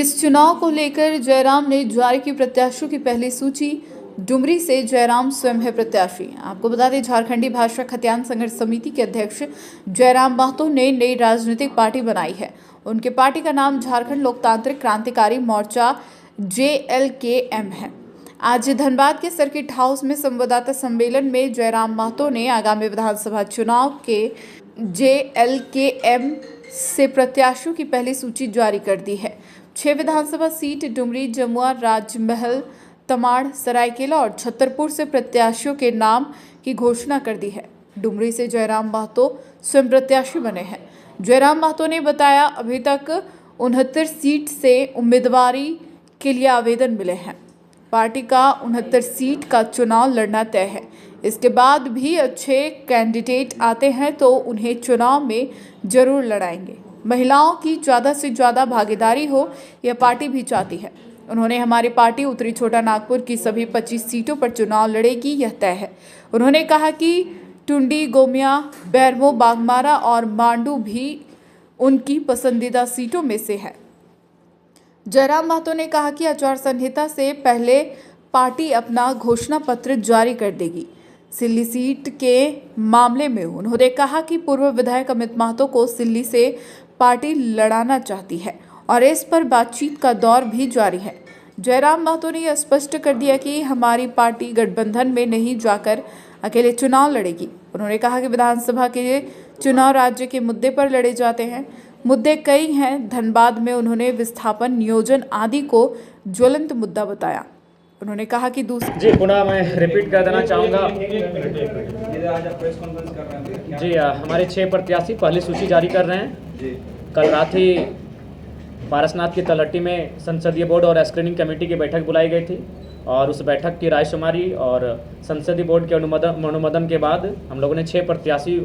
इस चुनाव को लेकर जयराम ने जारी की प्रत्याशियों की पहली सूची। डुमरी से जयराम स्वयं है प्रत्याशी। आपको बता दें, झारखंडी भाषा खतियान संघर्ष समिति के अध्यक्ष जयराम महतो ने नई राजनीतिक पार्टी बनाई है। उनके पार्टी का नाम झारखंड लोकतांत्रिक क्रांतिकारी मोर्चा JLKM है। आज धनबाद के सर्किट हाउस में संवाददाता सम्मेलन में जयराम महतो ने आगामी विधानसभा चुनाव के JLKM से प्रत्याशियों की पहली सूची जारी कर दी है। 6 विधानसभा सीट डुमरी, जमुआ, राजमहल, तमाड़, सरायकेला और छतरपुर से प्रत्याशियों के नाम की घोषणा कर दी है। डुमरी से जयराम महतो स्वयं प्रत्याशी बने हैं। जयराम महतो ने बताया, अभी तक 69 सीट से उम्मीदवारी के लिए आवेदन मिले हैं। पार्टी का 69 सीट का चुनाव लड़ना तय है। इसके बाद भी अच्छे कैंडिडेट आते हैं तो उन्हें चुनाव में जरूर लड़ाएंगे। महिलाओं की ज़्यादा से ज़्यादा भागीदारी हो, यह पार्टी भी चाहती है। उन्होंने हमारी पार्टी उत्तरी छोटा नागपुर की सभी 25 सीटों पर चुनाव लड़ेगी, यह तय है। उन्होंने कहा कि टुंडी, गोमिया, बैरमो, बागमारा और मांडू भी उनकी पसंदीदा सीटों में से है। जयराम महतो ने कहा कि आचार संहिता से पहले पार्टी अपना घोषणा पत्र जारी कर देगी। सिल्ली सीट के मामले में उन्होंने कहा कि पूर्व विधायक अमित महतो को सिल्ली से पार्टी लड़ाना चाहती है और इस पर बातचीत का दौर भी जारी है। जयराम महतो ने यह स्पष्ट कर दिया कि हमारी पार्टी गठबंधन में नहीं जाकर अकेले चुनाव लड़ेगी। उन्होंने कहा कि विधानसभा के चुनाव राज्य के मुद्दे पर लड़े जाते हैं। मुद्दे कई हैं। धनबाद में उन्होंने विस्थापन, नियोजन आदि को ज्वलंत मुद्दा बताया। उन्होंने कहा कि जी पुनः मैं रिपीट कर देना चाहूँगा जी, हमारे 6 प्रत्याशी पहली सूची जारी कर रहे हैं। कल रात ही पारसनाथ की तलहटी में संसदीय बोर्ड और स्क्रीनिंग कमेटी की बैठक बुलाई गई थी और उस बैठक की रायशुमारी और संसदीय बोर्ड के अनुमोदन के बाद हम लोगों ने 6 प्रत्याशी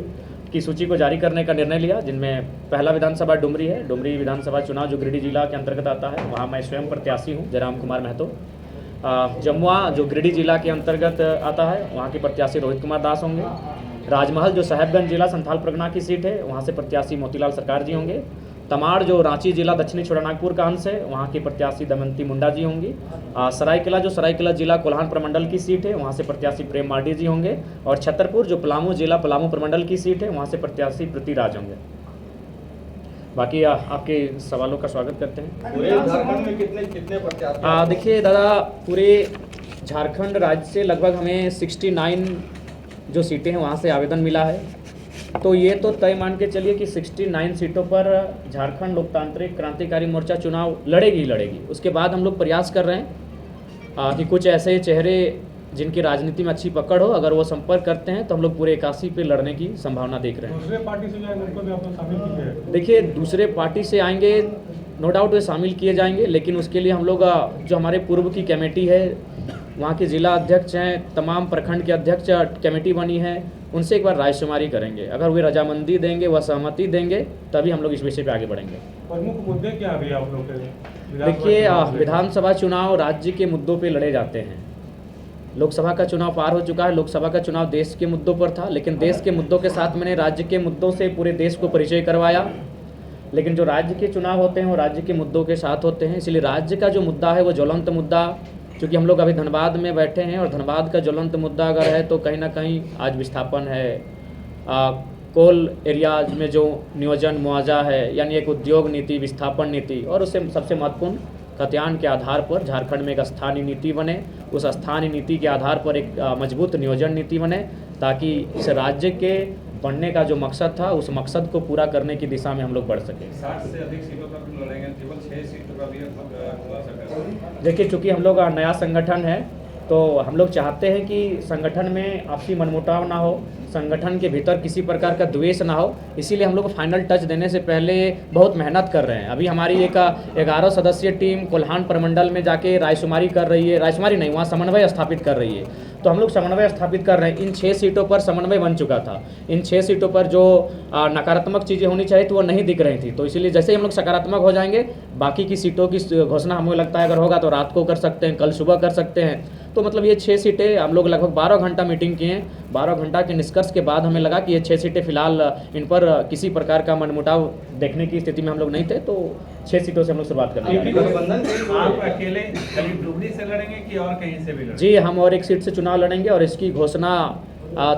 की सूची को जारी करने का निर्णय लिया, जिनमें पहला विधानसभा डुमरी है। डुमरी विधानसभा चुनाव जो गिरिडीह जिला के अंतर्गत आता है, वहाँ मैं स्वयं प्रत्याशी हूँ, जयराम कुमार महतो। जमुआ जो गिरिडीह जिला के अंतर्गत आता है, वहाँ के प्रत्याशी रोहित कुमार दास होंगे। राजमहल जो साहेबगंज जिला संथाल परगना की सीट है, वहाँ से प्रत्याशी मोतीलाल सरकार जी होंगे। तमाड़ जो रांची जिला दक्षिणी छोटानागपुर का अंश है, वहाँ की प्रत्याशी दमयंती मुंडा जी होंगी। सरायकेला जो सरायकेला जिला कोल्हान प्रमंडल की सीट है, वहाँ से प्रत्याशी प्रेम मार्डी जी होंगे। और छतरपुर जो पलामू जिला पलामू प्रमंडल की सीट है, वहाँ से प्रत्याशी पृथ्वीराज होंगे। बाकी आपके सवालों का स्वागत करते हैं। पूरे झारखंड में कितने प्रत्याशी? देखिए दादा, पूरे झारखंड राज्य से लगभग हमें 69 जो सीटें हैं वहाँ से आवेदन मिला है। तो ये तो तय मान के चलिए कि 69 सीटों पर झारखंड लोकतांत्रिक क्रांतिकारी मोर्चा चुनाव लड़ेगी ही लड़ेगी। उसके बाद हम लोग प्रयास कर रहे हैं कि कुछ ऐसे चेहरे जिनकी राजनीति में अच्छी पकड़ हो, अगर वो संपर्क करते हैं तो हम लोग पूरे 81 पे लड़ने की संभावना देख रहे हैं। दूसरे पार्टी से जाएंगे उनको भी आप शामिल कीजिए। देखिए, दूसरे पार्टी से आएंगे, नो डाउट वे शामिल किए जाएंगे, लेकिन उसके लिए हम लोग जो हमारे पूर्व की कमेटी है, वहाँ के जिला अध्यक्ष हैं, तमाम प्रखंड के अध्यक्ष कमेटी बनी है, उनसे एक बार रायशुमारी करेंगे। अगर वे रजामंदी देंगे, वह सहमति देंगे, तभी हम लोग इस विषय पे आगे बढ़ेंगे। प्रमुख मुद्दे क्या अभी आप लोग के? देखिए, विधानसभा चुनाव राज्य के मुद्दों पे लड़े जाते हैं। लोकसभा का चुनाव पार हो चुका है। लोकसभा का चुनाव देश के मुद्दों पर था, लेकिन देश के मुद्दों के साथ मैंने राज्य के मुद्दों से पूरे देश को परिचय करवाया। लेकिन जो राज्य के चुनाव होते हैं वो राज्य के मुद्दों के साथ होते हैं, इसलिए राज्य का जो मुद्दा है वो ज्वलंत मुद्दा, क्योंकि हम लोग अभी धनबाद में बैठे हैं और धनबाद का ज्वलंत मुद्दा अगर है तो कहीं ना कहीं आज विस्थापन है, कोल एरियाज में जो नियोजन मुआवजा है, यानी एक उद्योग नीति, विस्थापन नीति, और उससे सबसे महत्वपूर्ण खतियान के आधार पर झारखंड में एक स्थानीय नीति बने। उस स्थानीय नीति के आधार पर एक मजबूत नियोजन नीति बने, ताकि इस राज्य के बनने का जो मकसद था उस मकसद को पूरा करने की दिशा में हम लोग बढ़ सकें। 60 से अधिक सीटों पर लड़ेंगे, केवल 6 सीटों का भी खुलासा करें। देखिए, चूँकि हम लोग नया संगठन है तो हम लोग चाहते हैं कि संगठन में आपसी मनमुटाव ना हो, संगठन के भीतर किसी प्रकार का द्वेष ना हो, इसीलिए हम लोग फाइनल टच देने से पहले बहुत मेहनत कर रहे हैं। अभी हमारी एक 11 सदस्यीय टीम कोल्हान प्रमंडल में जाके रायशुमारी कर रही है, रायशुमारी नहीं, वहाँ समन्वय स्थापित कर रही है। तो हम लोग समन्वय स्थापित कर रहे हैं। इन 6 सीटों पर समन्वय बन चुका था। इन 6 सीटों पर जो नकारात्मक चीज़ें होनी चाहिए तो वो नहीं दिख रही थी, तो इसीलिए जैसे ही हम लोग सकारात्मक हो जाएंगे, बाकी की सीटों की घोषणा हमें लगता है अगर होगा तो रात को कर सकते हैं, कल सुबह कर सकते हैं। तो मतलब ये 6 सीटें हम लोग लगभग 12 घंटा मीटिंग किए हैं। 12 घंटा के निष्कर्ष के बाद हमें लगा कि ये 6 सीटें फिलहाल इन पर किसी प्रकार का मनमुटाव देखने की स्थिति में हम लोग नहीं थे, तो 6 सीटों से हम लोग शुरुआत कर रहे हैं। आप अकेले खाली डुमरी से लड़ेंगे कि और कहीं से भी लड़ेंगे? जी, हम और एक सीट से चुनाव लड़ेंगे और इसकी घोषणा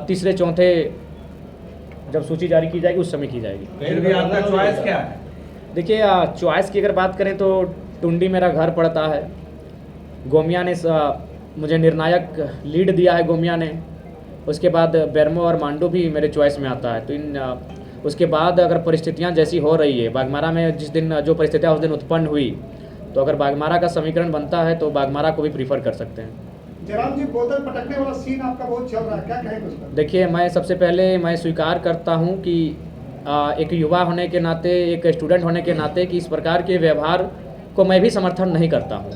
तीसरे चौथे जब सूची जारी की जाएगी उस समय की जाएगी। फिर भी आपका चॉइस क्या है? देखिए, चॉइस की अगर बात करें तो टुंडी मेरा घर पड़ता है। गोमिया ने मुझे निर्णायक लीड दिया है गोमिया ने। उसके बाद बेरमो और मांडू भी मेरे चॉइस में आता है। तो उसके बाद अगर परिस्थितियां जैसी हो रही है, बागमारा में जिस दिन जो परिस्थितियां उस दिन उत्पन्न हुई, तो अगर बागमारा का समीकरण बनता है तो बागमारा को भी प्रीफर कर सकते हैं। जयराम जी, बोतल पटकने वाला सीन आपका बहुत चल रहा है, क्या कहेंगे उस पर? देखिए, मैं सबसे पहले मैं स्वीकार करता हूं कि एक युवा होने के नाते, एक स्टूडेंट होने के नाते कि इस प्रकार के व्यवहार को मैं भी समर्थन नहीं करता हूं।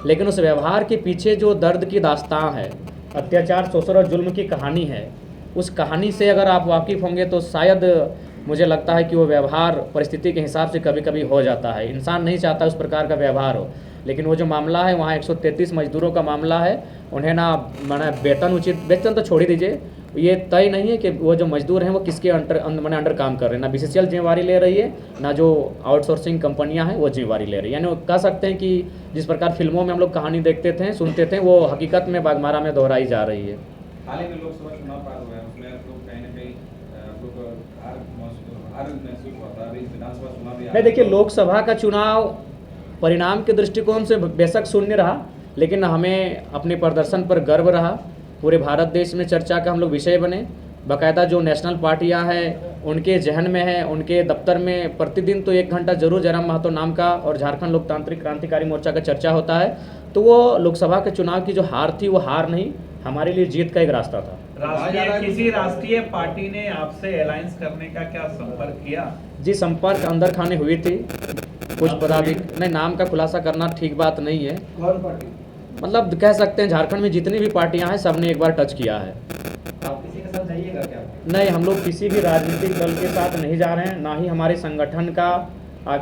लेकिन उस व्यवहार के पीछे जो दर्द की दास्तां है, अत्याचार, शोषण और जुल्म की कहानी है, उस कहानी से अगर आप वाकिफ़ होंगे तो शायद मुझे लगता है कि वो व्यवहार परिस्थिति के हिसाब से कभी कभी हो जाता है। इंसान नहीं चाहता उस प्रकार का व्यवहार हो, लेकिन वो जो मामला है वहाँ 133 मजदूरों का मामला है। उन्हें ना मैंने वेतन तो छोड़ ही दीजिए, ये तय नहीं है कि वो जो मजदूर हैं वो किसके अंडर काम कर रहे हैं। ना BCCL जिम्मेवारी ले रही है, ना जो आउटसोर्सिंग कंपनियां हैं वो जिम्मेवारी ले रही है। यानी वो कह सकते हैं कि जिस प्रकार फिल्मों में हम लोग कहानी देखते थे, सुनते थे, वो हकीकत में बागमारा में दोहराई जा रही है। हाल ही में लोकसभा चुनाव पार हुआ है, उसमें आप लोग कहीं ना कहीं आप लोग हार महसूस होता है। अभी विधानसभा चुनाव भी नहीं, देखिए, लोकसभा का चुनाव परिणाम के दृष्टिकोण से बेशक शून्य रहा, लेकिन हमें अपने प्रदर्शन पर गर्व रहा। पूरे भारत देश में चर्चा का हम लोग विषय बने। बाकायदा जो नेशनल पार्टियां हैं उनके जहन में है, उनके दफ्तर में प्रतिदिन तो 1 घंटा जरूर जयराम महतो नाम का और झारखंड लोकतांत्रिक क्रांतिकारी मोर्चा का चर्चा होता है। तो वो लोकसभा के चुनाव की जो हार थी वो हार नहीं, हमारे लिए जीत का एक रास्ता था। किसी राष्ट्रीय पार्टी ने आपसे अलायंस करने का क्या संपर्क किया? जी, संपर्क अंदर खाने हुई थी कुछ पदाधिकारी। नहीं, नाम का खुलासा करना ठीक बात नहीं है। कौन पार्टी? मतलब कह सकते हैं झारखंड में जितनी भी पार्टियां हैं सबने एक बार टच किया है। आप किसी के साथ जाइएगा क्या? नहीं, हम लोग किसी भी राजनीतिक दल के साथ नहीं जा रहे हैं, ना ही हमारे संगठन का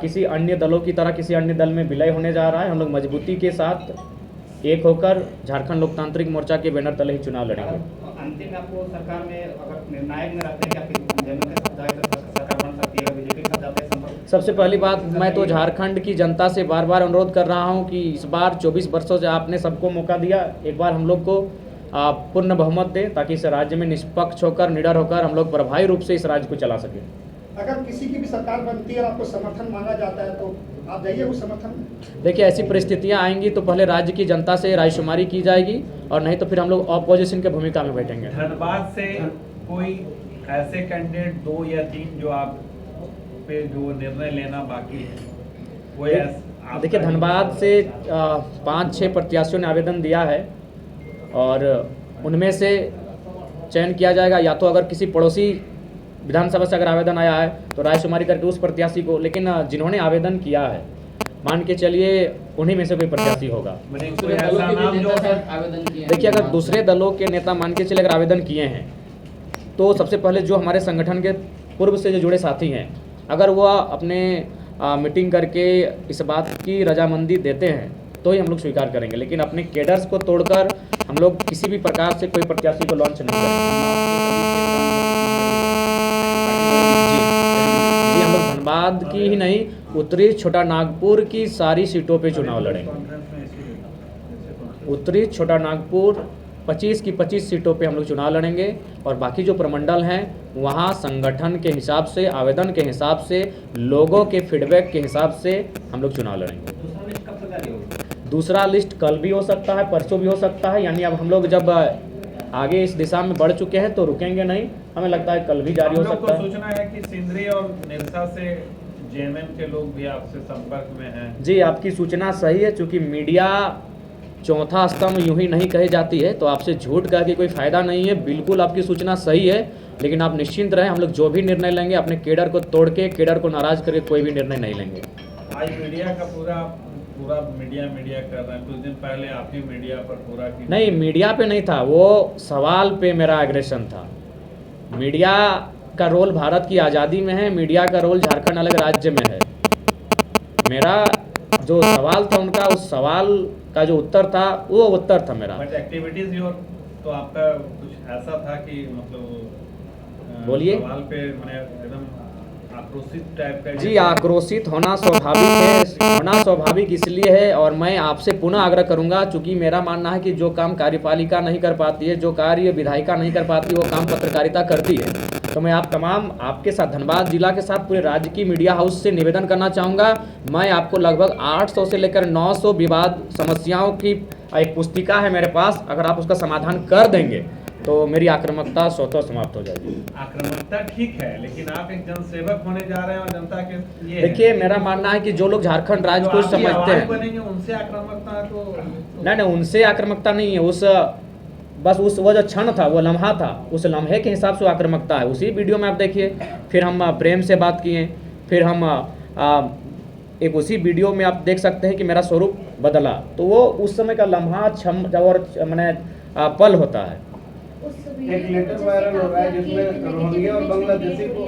किसी अन्य दलों की तरह किसी अन्य दल में विलय होने जा रहा है। हम लोग मजबूती के साथ एक होकर झारखंड लोकतांत्रिक मोर्चा के बैनर तले ही चुनाव लड़ेंगे। अंतिम आपको सरकार में अगर निर्णायक में रहते हैं कि आपकी जमीन के साथ जाकर सरकार बन सकती है, बीजेपी के साथ जाते हैं संपर्क? सबसे पहली बात, मैं तो झारखंड की जनता से बार बार अनुरोध कर रहा हूं कि इस बार 24 वर्षों से आपने सबको मौका दिया, एक बार हम लोग को पूर्ण बहुमत दें ताकि इस राज्य में निष्पक्ष होकर, निडर होकर हम लोग प्रभावी रूप से इस राज्य को चला सकें। अगर किसी की भी सरकार बनती है और आपको समर्थन मांगा जाता है तो आप जाइए उस समर्थन में? देखिए, ऐसी परिस्थितियां आएंगी तो पहले राज्य की जनता से रायशुमारी की जाएगी और नहीं तो फिर हम लोग ऑपोजिशन की भूमिका में बैठेंगे। धनबाद से कोई ऐसे कैंडिडेट 2 या 3 जो आप पे जो निर्णय लेना बाकी है वो देखिए, धनबाद से 5-6 प्रत्याशियों ने आवेदन दिया है और उनमें से चयन किया जाएगा। या तो अगर किसी पड़ोसी विधानसभा से अगर आवेदन आया है तो रायशुमारी करके उस प्रत्याशी को, लेकिन जिन्होंने आवेदन किया है मान के चलिए उन्हीं में से कोई प्रत्याशी होगा। देखिए, अगर दूसरे दलों के नेता मान के चले अगर आवेदन किए हैं तो सबसे पहले जो हमारे संगठन के पूर्व से जो जुड़े साथी हैं, अगर वह अपने मीटिंग करके इस बात की रजामंदी देते हैं तो ही हम लोग स्वीकार करेंगे, लेकिन अपने केडर्स को तोड़कर हम लोग किसी भी प्रकार से कोई प्रत्याशी को लॉन्च नहीं करेंगे। जी, हम लोग धनबाद की ही नहीं, उत्तरी छोटा नागपुर की सारी सीटों पे चुनाव लड़ेंगे। उत्तरी छोटा नागपुर 25 की 25 सीटों पे हम लोग चुनाव लड़ेंगे और बाकी जो प्रमंडल हैं वहाँ संगठन के हिसाब से, आवेदन के हिसाब से, लोगों के फीडबैक के हिसाब से हम लोग चुनाव लड़ेंगे। दूसरा लिस्ट कल भी हो सकता है, परसों भी हो सकता है। यानी अब हम लोग जब आगे इस दिशा में बढ़ चुके हैं तो रुकेंगे नहीं, हमें लगता है कल भी जारी हो सकता है। सूचना है कि सिंदरी और निरसा से JMM के लोग भी आपसे संपर्क में हैं। जी, आपकी सूचना सही है। चूँकि मीडिया चौथा स्तंभ यूं ही नहीं कही जाती है तो आपसे झूठ कह के कोई फायदा नहीं है। बिल्कुल आपकी सूचना सही है, लेकिन आप निश्चिंत रहें, हम लोग जो भी निर्णय लेंगे अपने केडर को तोड़ के, केडर को नाराज करके कोई भी निर्णय नहीं लेंगे। आज मीडिया का पूरा मीडिया कर रहा है, कुछ दिन पहले आप ही मीडिया पर पूरा की। नहीं, मीडिया पे नहीं था, वो सवाल पे मेरा एग्रेशन था। मीडिया का रोल भारत की आज़ादी में है, मीडिया का रोल झारखंड अलग राज्य में है। मेरा जो सवाल था उनका, उस सवाल का जो उत्तर था वो उत्तर था मेरा। बट एक्टिविटीज योर, तो आपका कुछ ऐसा था कि मतलब बोलिए। सवाल पे मैंने एकदम आक्रोशित टाइप का। जी, आक्रोशित होना स्वाभाविक है, होना स्वाभाविक इसलिए है, और मैं आपसे पुनः आग्रह करूंगा, चूंकि मेरा मानना है कि जो काम कार्यपालिका नहीं कर पाती है, जो कार्य विधायिका नहीं कर पाती, वो काम पत्रकारिता करती है। तो मैं आप तमाम, आपके साथ, धनबाद जिला के साथ पूरे राज्य की मीडिया हाउस से निवेदन करना चाहूँगा। मैं आपको लगभग 800 से लेकर 900 विवाद समस्याओं की एक पुस्तिका है मेरे पास, अगर आप उसका समाधान कर देंगे तो मेरी आक्रामकता स्वतः समाप्त हो जाएगी। आक्रामकता ठीक है, लेकिन आप एक जनसेवक होने जा रहे हैं और जनता के ये देखिए, मेरा मानना है कि जो लोग झारखंड राज्य को समझते हैं, बनेंगे उनसे आक्रामकता तो नहीं, उनसे आक्रामकता नहीं है, बस वो जो क्षण था, वो लम्हा था, उस लम्हे के हिसाब से आक्रामकता है। उसी वीडियो में आप देखिए, फिर हम प्रेम से बात किए, फिर हम एक उसी वीडियो में आप देख सकते हैं कि मेरा स्वरूप बदला, तो वो उस समय का लम्हा, क्षण और मैंने पल होता है। एक लेटर वायरल हो रहा है जिसमें रोहिंग्या और बांग्लादेशी को,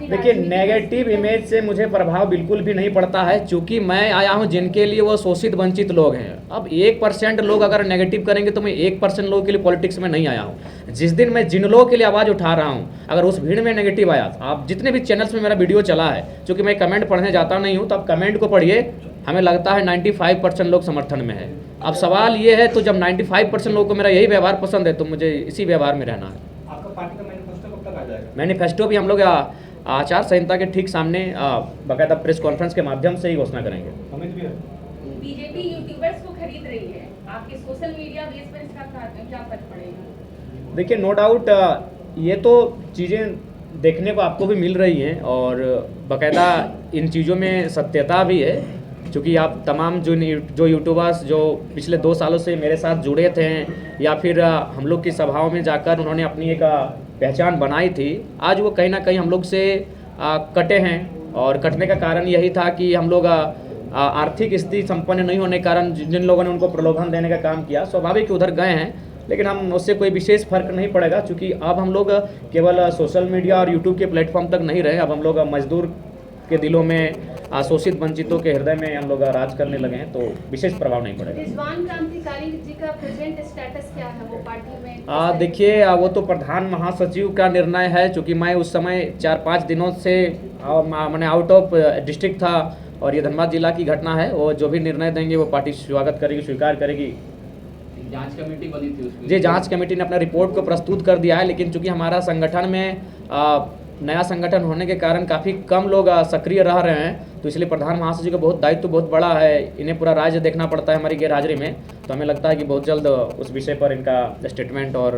देखिए, नेगेटिव इमेज से मुझे प्रभाव बिल्कुल भी नहीं पड़ता है, क्योंकि मैं आया हूं जिनके लिए वो शोषित वंचित लोग हैं। अब 1% लोग अगर नेगेटिव करेंगे तो मैं 1% लोगों के लिए पॉलिटिक्स में नहीं आया हूं। जिस दिन मैं जिन लोगों के लिए आवाज़ उठा रहा हूं, अगर उस भीड़ में नेगेटिव आया, आप जितने भी चैनल्स में मेरा वीडियो चला है, क्योंकि मैं कमेंट पढ़ने जाता नहीं हूँ, तो आप कमेंट को पढ़िए, हमें लगता है 95% लोग समर्थन में है। अब सवाल ये है, तो जब 95% लोगों को मेरा यही व्यवहार पसंद है, तो मुझे इसी व्यवहार में रहना है। आपका पार्टी का मैनिफेस्टो कब तक आ जाएगा? मैनिफेस्टो भी हम लोग आचार संहिता के ठीक सामने बाकायदा प्रेस कॉन्फ्रेंस के माध्यम से ही घोषणा करेंगे। बीजेपी यूट्यूबर्स को खरीद रही है, आपके सोशल मीडिया बेस पर इसका क्या फर्क पड़ेगा? देखिए, नो डाउट ये तो चीज़ें देखने को आपको भी मिल रही हैं, और बाकायदा इन चीज़ों में सत्यता भी है, क्योंकि आप तमाम जो यूट्यूबर्स जो पिछले 2 सालों से मेरे साथ जुड़े थे, या फिर हम लोग की सभाओं में जाकर उन्होंने अपनी एक पहचान बनाई थी, आज वो कहीं ना कहीं हम लोग से कटे हैं। और कटने का कारण यही था कि हम लोग आर्थिक स्थिति संपन्न नहीं होने के कारण जिन लोगों ने उनको प्रलोभन देने का काम किया, स्वाभाविक उधर गए हैं, लेकिन हम उससे कोई विशेष फर्क नहीं पड़ेगा, क्योंकि अब हम लोग केवल सोशल मीडिया और यूट्यूब के प्लेटफॉर्म तक नहीं रहे, अब हम लोग मजदूर के दिलों में, शोषित वंचितों के हृदय में हम लोग राज करने लगे हैं, तो विशेष प्रभाव नहीं पड़ेगा। रिजवान क्रांतिकारी जी का प्रेजेंट स्टेटस क्या है, वो पार्टी में? देखिए, वो तो प्रधान महासचिव का निर्णय है, क्योंकि मैं उस समय 4-5 दिनों से मैंने आउट ऑफ डिस्ट्रिक्ट था, और ये धनबाद जिला की घटना है। वो जो भी निर्णय देंगे वो पार्टी स्वागत करेगी, स्वीकार करेगी। जांच कमेटी बनी थी उसमें? जी, जांच कमेटी ने अपना रिपोर्ट को प्रस्तुत कर दिया है, लेकिन चूंकि हमारा संगठन में नया संगठन होने के कारण काफ़ी कम लोग सक्रिय रह रहे हैं, तो इसलिए प्रधान महासचिव का दायित्व बहुत बड़ा है, इन्हें पूरा राज्य देखना पड़ता है हमारी गैर हाजिरी में। तो हमें लगता है कि बहुत जल्द उस विषय पर इनका स्टेटमेंट और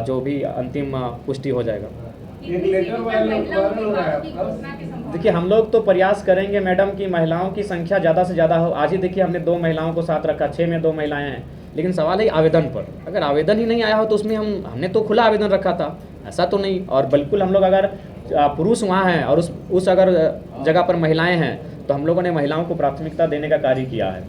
जो भी अंतिम पुष्टि हो जाएगा। एक लेटर वायरल हो रहा है आपका? देखिए, हम लोग तो प्रयास करेंगे मैडम कि महिलाओं की संख्या ज़्यादा से ज़्यादा हो। आज ही देखिए, हमने 2 महिलाओं को साथ रखा, 6 में 2 महिलाएं हैं, लेकिन सवाल है आवेदन पर। अगर आवेदन ही नहीं आया हो तो उसमें हमने तो खुला आवेदन रखा था, ऐसा तो नहीं। और बिल्कुल हम लोग अगर पुरुष वहाँ हैं और उस अगर जगह पर महिलाएं हैं, तो हम लोगों ने महिलाओं को प्राथमिकता देने का कार्य किया है।